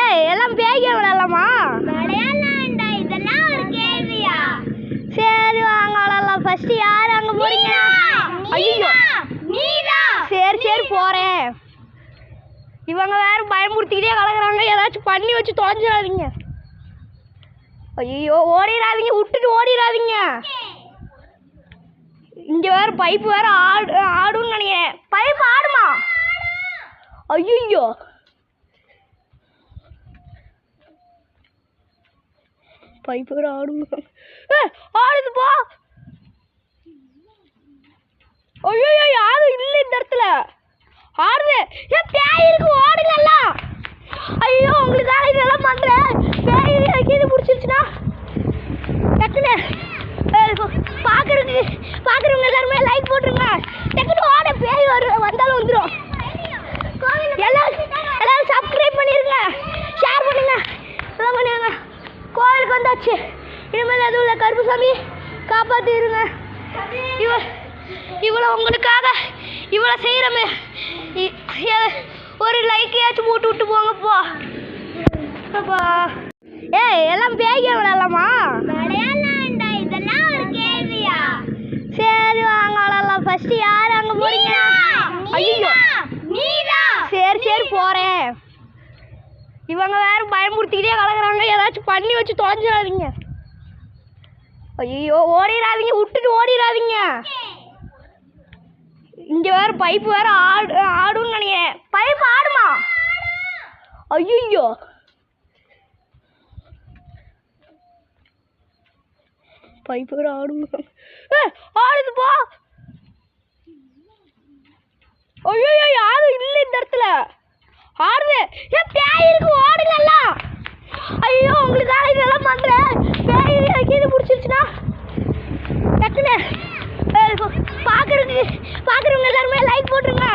ஏய் எல்லாம் பேய்க்க விளையாடலாமா? விளையாடலாம்டா, இதெல்லாம் ஒரு கேள்வியா? சரி வாங்க விளையாடலாம். ஃபர்ஸ்ட் யார் அங்க போறீங்க? ஐயோ நீதான். சரி சரி போறேன். இவங்க வேற பயமுறுத்திக்கிட்டே கலக்குறாங்க. ஏதாச்சும் பண்ணி வச்சு தொலைஞ்சிடாதீங்க. ஐயோ ஓடிடாதீங்க, விட்டுட்டு ஓடிடாதீங்க. இங்க வேற பைப்பு வேற ஆடுன்னு நினைக்கிறேன். பைப் ஆடுமா? ஐயோ பைப்பு வேற ஆடுங்க. ஆடுது போ. ஐயோ யாரும் இல்லை இந்த இடத்துல. ஆடுது. ஏன் பேய் இருக்கு, ஓடுங்கல்ல. ஐயோ உங்களுக்காக இதெல்லாம் பண்றேன். பேய் கீழே பிடிச்சிருச்சுன்னா டக்குன்னு பாக்குறவங்க எல்லாருமே லைக் போட்டுருங்க. டக்குன்னு ஓட பேய் வந்தாலும் வந்துடும். எல்லாரும் சப்ஸ்கிரைப் பண்ணிருங்க, ஷேர் பண்ணுங்க, எல்லாம் பண்ணுங்க. கோயிலுக்கு வந்தாச்சு. இனிமேல் எதுவும் இல்லை. கருப்புசாமி காப்பாத்திருங்க. இவ்வளோ உங்களுக்காக இவ்வளோ செய்கிறோமே, ஒரு லைக் ஏதாச்சும் போட்டு விட்டு போங்க போ. அப்பா ஏய் எல்லாம் பேய்க்க விளையாடலாமா? விளையாடலாம்டா, இதெல்லாம் ஒரு கேள்வியா? சரி வாங்க விளையாடலாம். ஃபர்ஸ்ட் யார் அங்கே போறீங்க? ஐயோ நீதான். சரி சரி போறேன். இவங்க வேற பயமுறுத்திக்கிட்டே கலக்குறாங்க. ஏதாச்சும் பண்ணி வச்சு தொலைஞ்சிடாதீங்க. ஐயோ ஓடிடாதீங்க, விட்டுட்டு ஓடிடாதீங்க. இங்க வேற பைப்பு வேற ஆடுன்னு நினைக்கிறேன். பைப் ஆடுமா? ஐயோ பைப்பு வேற ஆடுங்க. ஆடுது போ. ஐயோ யாரும் இல்லை இந்த இடத்துல. ஆடுது. ஏன் பேய் இருக்கு, ஓடுங்கல்ல. ஐயோ உங்களுக்காக இதெல்லாம் பண்றேன். பேய் கீழே பிடிச்சிருச்சுன்னா டக்குன்னு பாக்குறவங்க எல்லாருமே லைக் போட்டுருங்க,